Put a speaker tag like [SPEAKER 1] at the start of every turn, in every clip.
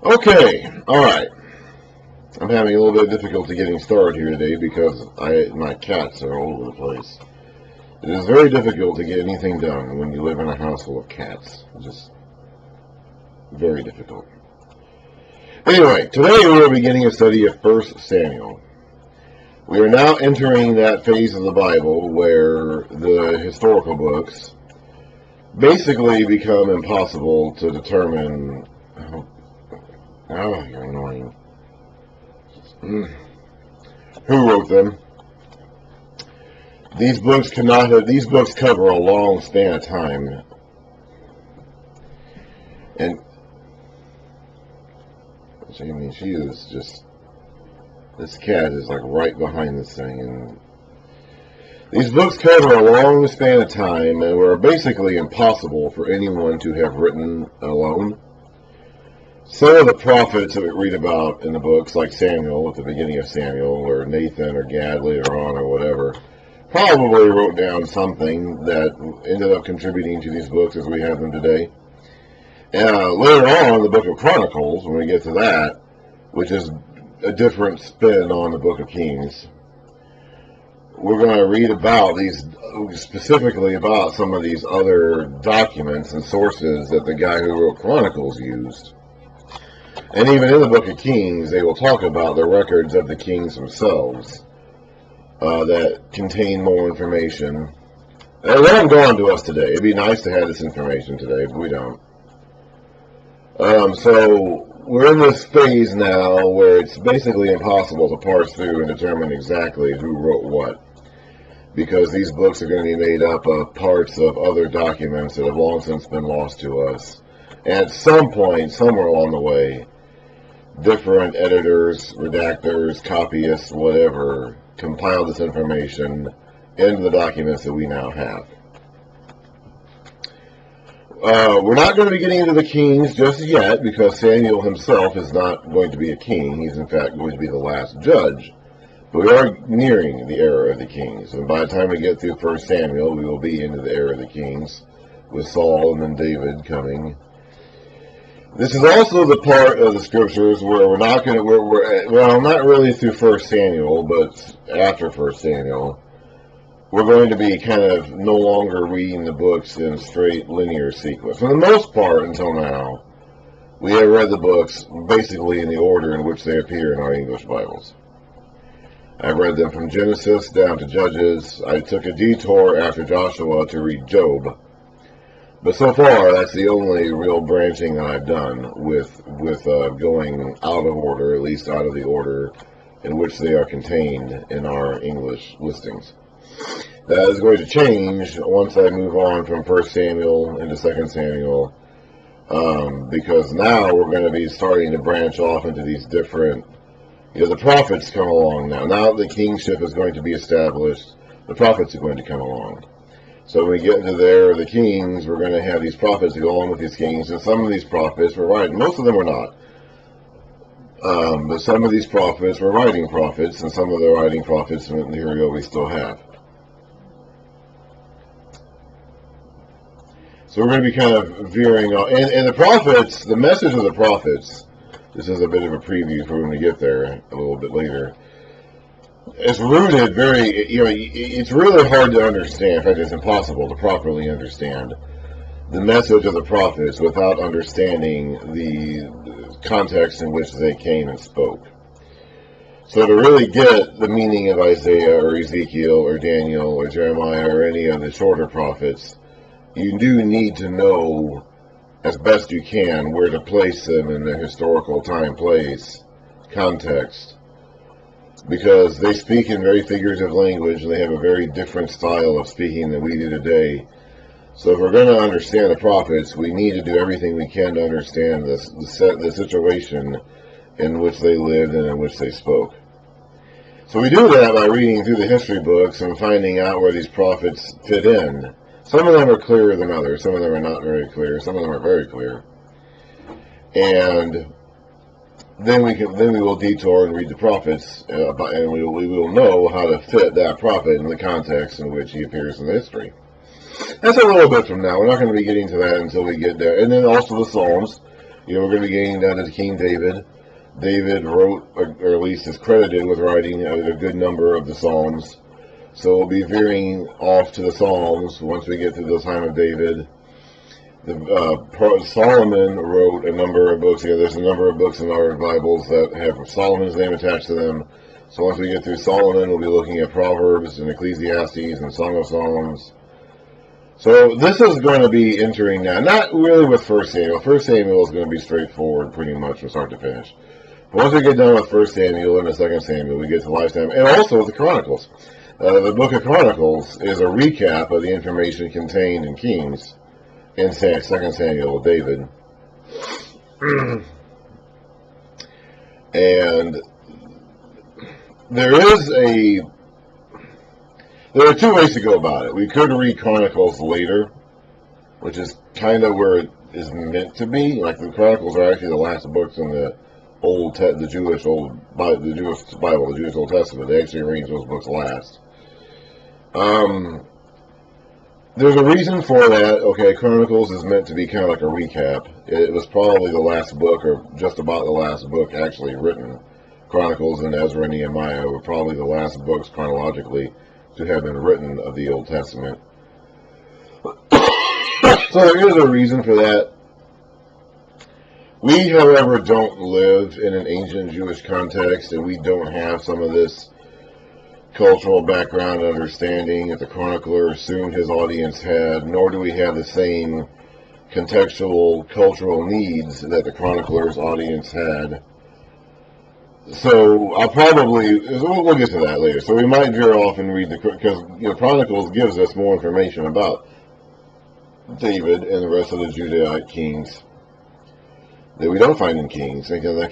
[SPEAKER 1] Okay, alright. I'm having a little bit of difficulty getting started here today because my cats are all over the place. It is very difficult to get anything done when you live in a house full of cats. Just very difficult. Anyway, today we are beginning a study of 1 Samuel. We are now entering that phase of the Bible where the historical books basically become impossible to determine. Oh, you're annoying. Who wrote them? These books cover a long span of time. And I mean, she is just, this cat is like right behind this thing, and these books cover a long span of time and were basically impossible for anyone to have written alone. Some of the prophets that we read about in the books, like Samuel at the beginning of Samuel, or Nathan or Gad later on, or whatever, probably wrote down something that ended up contributing to these books as we have them today. Later on, the book of Chronicles, when we get to that, which is a different spin on the book of Kings, we're going to read about these, specifically about some of these other documents and sources that the guy who wrote Chronicles used. And even in the book of Kings, they will talk about the records of the kings themselves that contain more information. They haven't gone to us today. It'd be nice to have this information today, but we don't. So we're in this phase now where it's basically impossible to parse through and determine exactly who wrote what, because these books are going to be made up of parts of other documents that have long since been lost to us. And at some point, somewhere along the way, different editors, redactors, copyists, whatever, compiled this information into the documents that we now have. We're not going to be getting into the kings just yet, because Samuel himself is not going to be a king. He's in fact going to be the last judge. But we are nearing the era of the kings. And by the time we get through 1 Samuel, we will be into the era of the kings, with Saul and then David coming. This is also the part of the scriptures where we're not going to, well, not really through 1 Samuel, but after 1 Samuel, we're going to be kind of no longer reading the books in straight linear sequence. For the most part, until now, we have read the books basically in the order in which they appear in our English Bibles. I've read them from Genesis down to Judges. I took a detour after Joshua to read Job. But so far, that's the only real branching that I've done with going out of order, at least out of the order in which they are contained in our English listings. That is going to change once I move on from 1 Samuel into 2 Samuel, because now we're going to be starting to branch off into these different, the prophets come along now. Now the kingship is going to be established, the prophets are going to come along. So when we get into there, the kings, we're going to have these prophets that go along with these kings, and some of these prophets were writing. Most of them were not. But some of these prophets were writing prophets, and some of the writing prophets, here we go, we still have. So we're going to be kind of veering off. And the prophets, the message of the prophets, this is a bit of a preview for when we get there a little bit later. It's rooted very, it's really hard to understand. In fact, it's impossible to properly understand the message of the prophets without understanding the context in which they came and spoke. So to really get the meaning of Isaiah or Ezekiel or Daniel or Jeremiah or any of the shorter prophets, you do need to know as best you can where to place them in their historical time, place, context. Because they speak in very figurative language, and they have a very different style of speaking than we do today. So if we're going to understand the prophets, we need to do everything we can to understand the situation in which they lived and in which they spoke. So we do that by reading through the history books and finding out where these prophets fit in. Some of them are clearer than others. Some of them are not very clear. Some of them are very clear. And then we will detour and read the prophets, and we will know how to fit that prophet in the context in which he appears in the history. That's a little bit from now. We're not going to be getting to that until we get there. And then also the Psalms. We're going to be getting down to King David. David wrote, or at least is credited with writing a good number of the Psalms. So we'll be veering off to the Psalms once we get to the time of David. Solomon wrote a number of books. There's a number of books in our Bibles that have Solomon's name attached to them. So once we get through Solomon, we'll be looking at Proverbs and Ecclesiastes and Song of Songs. So this is going to be entering now, not really with 1 Samuel. 1 Samuel is going to be straightforward pretty much from start to finish. But once we get done with 1 Samuel and the 2 Samuel, we get to Lifetime, and also with the Chronicles. The book of Chronicles is a recap of the information contained in Kings and 2 Samuel with David. And there are two ways to go about it. We could read Chronicles later, which is kind of where it is meant to be. Like the Chronicles are actually the last books in the Jewish Bible, the Jewish Old Testament. They actually arrange those books last. There's a reason for that. Okay, Chronicles is meant to be kind of like a recap. It was probably the last book, or just about the last book actually written. Chronicles and Ezra and Nehemiah were probably the last books chronologically to have been written of the Old Testament. So there is a reason for that. We, however, don't live in an ancient Jewish context, and we don't have some of this cultural background and understanding that the chronicler assumed his audience had, nor do we have the same contextual cultural needs that the chronicler's audience had. So we'll get to that later. So we might veer off and read because Chronicles gives us more information about David and the rest of the Judahite kings that we don't find in Kings. That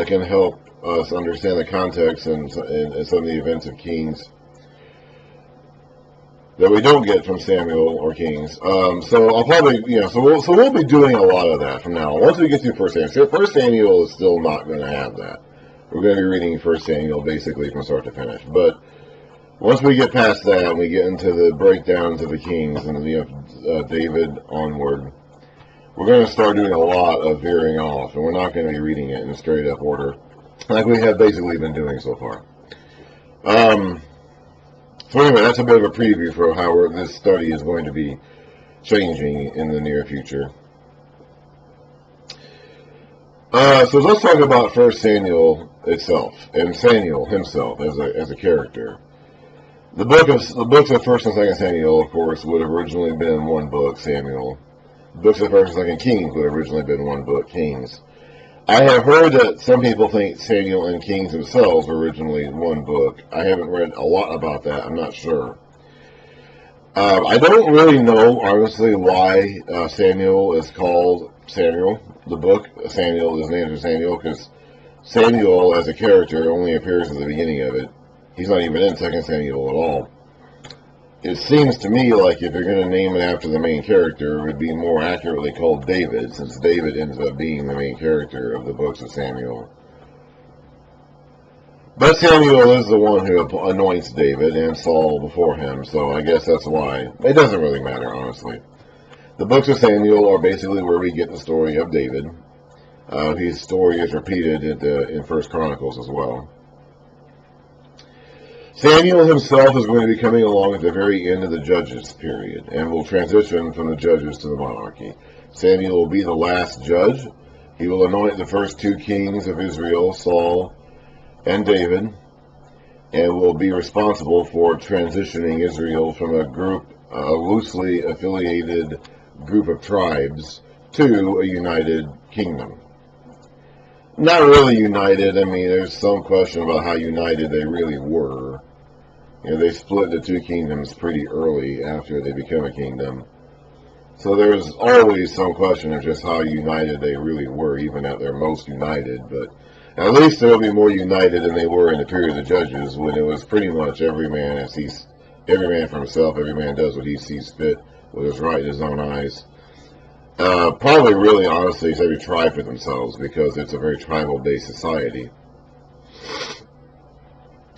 [SPEAKER 1] can help us understand the context and some of the events of Kings that we don't get from Samuel or Kings. So I'll probably, we'll be doing a lot of that from now on. Once we get through 1 Samuel. 1 Samuel is still not going to have that. We're going to be reading 1 Samuel basically from start to finish. But once we get past that and we get into the breakdowns of the Kings and David onward, we're going to start doing a lot of veering off, and we're not going to be reading it in straight up order like we have basically been doing so far. So anyway, that's a bit of a preview for how this study is going to be changing in the near future. So let's talk about 1 Samuel itself, and Samuel himself as a character. The books of 1 and 2 Samuel, of course, would have originally been one book, Samuel. The books of 1 and 2 Kings would have originally been one book, Kings. I have heard that some people think Samuel and Kings themselves were originally one book. I haven't read a lot about that. I'm not sure. I don't really know, honestly, why Samuel is called Samuel. The book, Samuel, his name is Samuel, because Samuel as a character only appears at the beginning of it. He's not even in 2 Samuel at all. It seems to me like if you're going to name it after the main character, it would be more accurately called David, since David ends up being the main character of the books of Samuel. But Samuel is the one who anoints David and Saul before him, so I guess that's why. It doesn't really matter, honestly. The books of Samuel are basically where we get the story of David. His story is repeated in 1 Chronicles as well. Samuel himself is going to be coming along at the very end of the Judges period, and will transition from the Judges to the monarchy. Samuel will be the last judge. He will anoint the first two kings of Israel, Saul and David, and will be responsible for transitioning Israel from a loosely affiliated group of tribes to a united kingdom. Not really united. I mean, there's some question about how united they really were. They split the two kingdoms pretty early after they became a kingdom. So there's always some question of just how united they really were, even at their most united. But at least they'll be more united than they were in the period of the Judges, when it was pretty much every man for himself, every man does what he sees fit, what is right in his own eyes. Probably really, honestly, it's every tribe for themselves, because it's a very tribal-based society.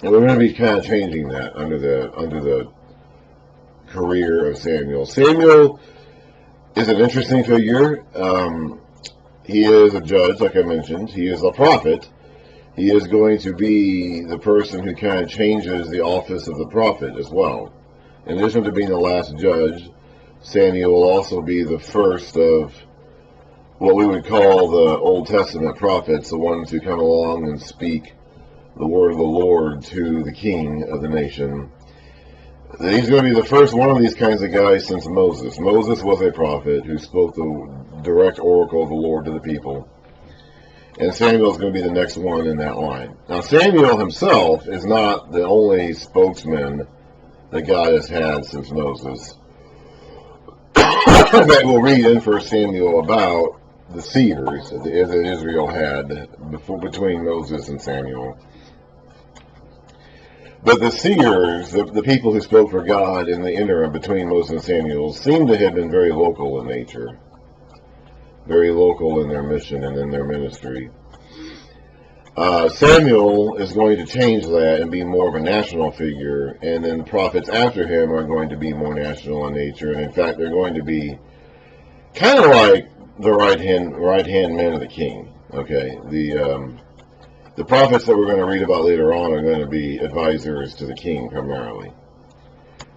[SPEAKER 1] And we're going to be kind of changing that under the career of Samuel. Samuel is an interesting figure. He is a judge, like I mentioned. He is a prophet. He is going to be the person who kind of changes the office of the prophet as well. In addition to being the last judge, Samuel will also be the first of what we would call the Old Testament prophets, the ones who come along and speak the word of the Lord to the king of the nation. He's going to be the first one of these kinds of guys since Moses. Moses was a prophet who spoke the direct oracle of the Lord to the people. And Samuel is going to be the next one in that line. Now, Samuel himself is not the only spokesman that God has had since Moses. In fact, we'll read in 1 Samuel about the seers that Israel had between Moses and Samuel. But the seers, the people who spoke for God in the interim between Moses and Samuel, seem to have been very local in nature. Very local in their mission and in their ministry. Samuel is going to change that and be more of a national figure, and then prophets after him are going to be more national in nature, and in fact they're going to be kind of like the right hand man of the king. Okay, the prophets that we're going to read about later on are going to be advisors to the king primarily,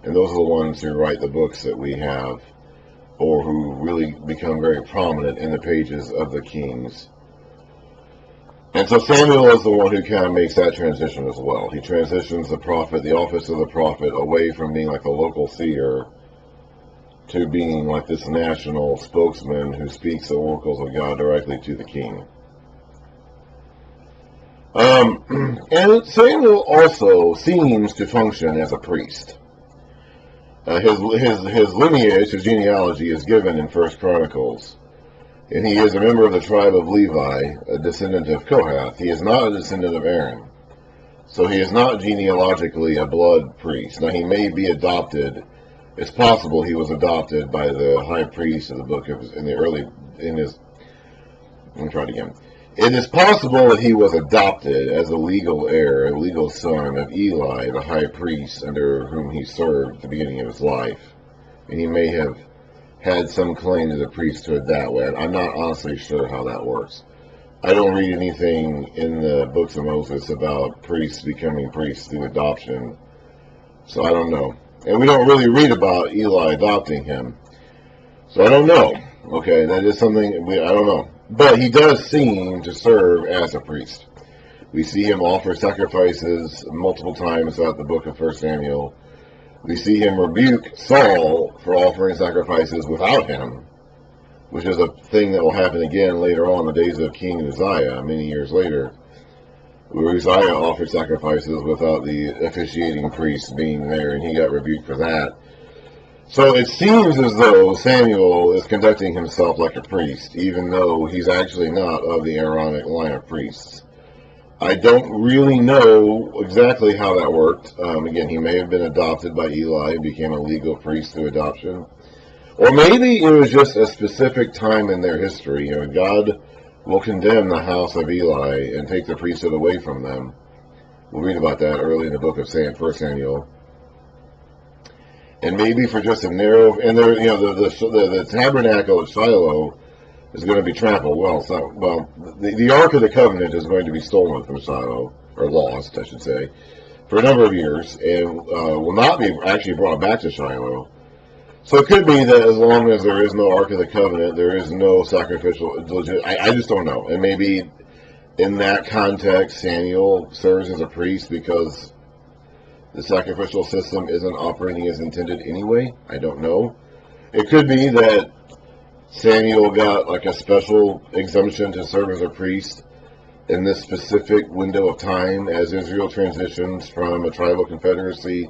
[SPEAKER 1] and those are the ones who write the books that we have, or who really become very prominent in the pages of the kings. And so Samuel is the one who kind of makes that transition as well. He transitions the prophet, the office of the prophet, away from being like a local seer to being like this national spokesman who speaks the oracles of God directly to the king. And Samuel also seems to function as a priest. His lineage, his genealogy is given in 1 Chronicles. And he is a member of the tribe of Levi, a descendant of Kohath. He is not a descendant of Aaron. So he is not genealogically a blood priest. Now he may be adopted. It's possible he was adopted by the high priest of the book of, let me try it again. It is possible that he was adopted as a legal heir, a legal son of Eli, the high priest under whom he served at the beginning of his life. And he may have had some claim to the priesthood that way. I'm not honestly sure how that works. I don't read anything in the books of Moses about priests becoming priests through adoption. So I don't know. And we don't really read about Eli adopting him. So I don't know. Okay, that is something, I don't know. But he does seem to serve as a priest. We see him offer sacrifices multiple times throughout the book of 1 Samuel. We see him rebuke Saul for offering sacrifices without him, which is a thing that will happen again later on in the days of King Uzziah, many years later, where Uzziah offered sacrifices without the officiating priest being there, and he got rebuked for that. So it seems as though Samuel is conducting himself like a priest, even though he's actually not of the Aaronic line of priests. I don't really know exactly how that worked. Again, he may have been adopted by Eli, became a legal priest through adoption. Or maybe it was just a specific time in their history. You know, God will condemn the house of Eli and take the priesthood away from them. We'll read about that early in the book of 1 Samuel. And maybe for just a narrow, and there, you know, the tabernacle at Shiloh is going to be trampled. The Ark of the Covenant is going to be stolen from Shiloh, or lost, I should say, for a number of years, and will not be actually brought back to Shiloh. So it could be that as long as there is no Ark of the Covenant, there is no sacrificial. I just don't know. And maybe in that context, Samuel serves as a priest because the sacrificial system isn't operating as intended anyway. I don't know. It could be that Samuel got like a special exemption to serve as a priest in this specific window of time as Israel transitions from a tribal confederacy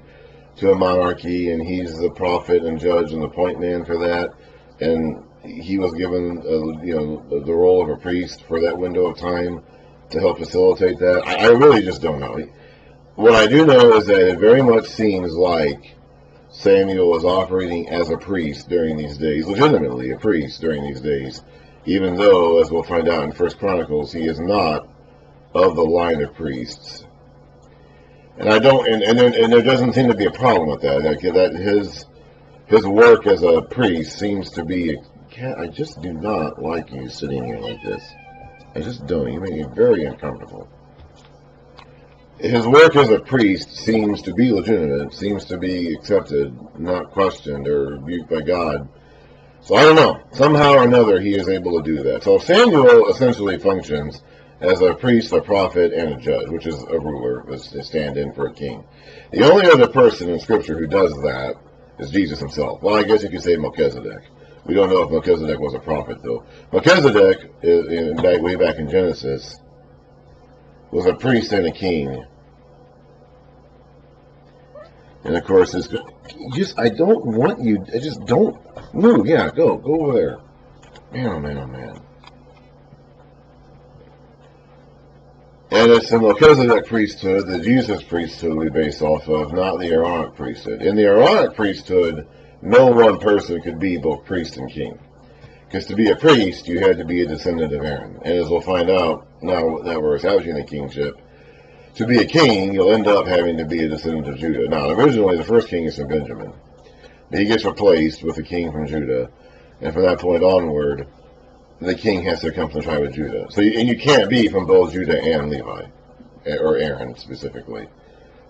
[SPEAKER 1] to a monarchy, and he's the prophet and judge and the point man for that, and he was given the role of a priest for that window of time to help facilitate that. I really just don't know. What I do know is that it very much seems like Samuel was operating as a priest during these days, legitimately a priest during these days, even though, as we'll find out in 1 Chronicles, he is not of the line of priests. And I don't, and there doesn't seem to be a problem with that. Like that his work as a priest seems to be Cat, I just do not like you sitting here like this. I just don't. You make me very uncomfortable. His work as a priest seems to be legitimate, seems to be accepted, not questioned or rebuked by God. So I don't know. Somehow or another, he is able to do that. So Samuel essentially functions as a priest, a prophet, and a judge, which is a ruler, a stand-in for a king. The only other person in Scripture who does that is Jesus himself. Well, I guess you could say Melchizedek. We don't know if Melchizedek was a prophet, though. Melchizedek, way back in Genesis, was a priest and a king. And of course, I don't want you, I just don't move. Yeah, go over there. Man, oh man, oh man. And it's the Melchizedek priesthood, the Jesus priesthood we base off of, not the Aaronic priesthood. In the Aaronic priesthood, no one person could be both priest and king. Because to be a priest, you had to be a descendant of Aaron. And as we'll find out now that we're establishing the kingship, to be a king, you'll end up having to be a descendant of Judah. Now, originally, the first king is from Benjamin. But he gets replaced with a king from Judah. And from that point onward, the king has to come from the tribe of Judah. So, and you can't be from both Judah and Levi, or Aaron specifically.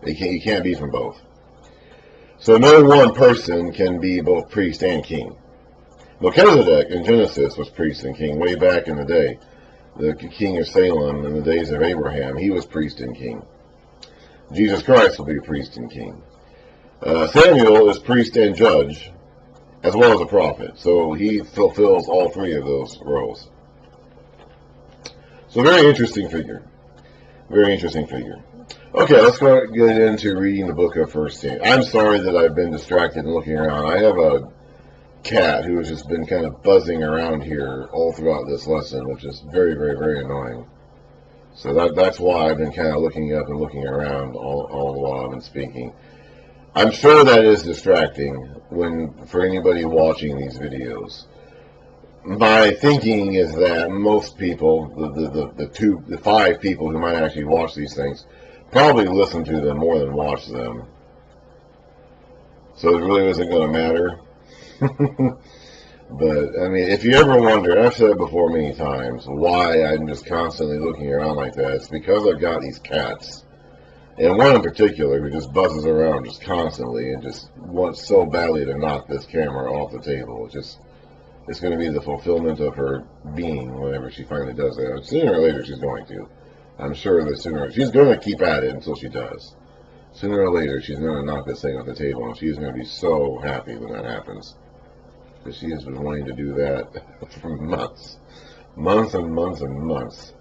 [SPEAKER 1] You can't be from both. So no one person can be both priest and king. Melchizedek in Genesis was priest and king way back in the day. The king of Salem in the days of Abraham, he was priest and king. Jesus Christ will be priest and king. Samuel is priest and judge, as well as a prophet. So he fulfills all three of those roles. So very interesting figure. Very interesting figure. Okay, let's go get into reading the book of 1 Samuel. I'm sorry that I've been distracted and looking around. I have a cat who has just been kind of buzzing around here all throughout this lesson, which is very, very, very annoying. So that's why I've been kind of looking up and looking around all the while I've been speaking. I'm sure that is distracting for anybody watching these videos. My thinking is that most people, the 5 people who might actually watch these things, probably listen to them more than watch them. So it really isn't going to matter. But, I mean, if you ever wonder, and I've said it before many times, why I'm just constantly looking around like that, it's because I've got these cats. And one in particular who just buzzes around just constantly and just wants so badly to knock this camera off the table. It's going to be the fulfillment of her being whenever she finally does that. Sooner or later she's going to. I'm sure that she's going to keep at it until she does. Sooner or later she's going to knock this thing off the table, and she's going to be so happy when that happens. Because she has been wanting to do that for months. Months and months and months.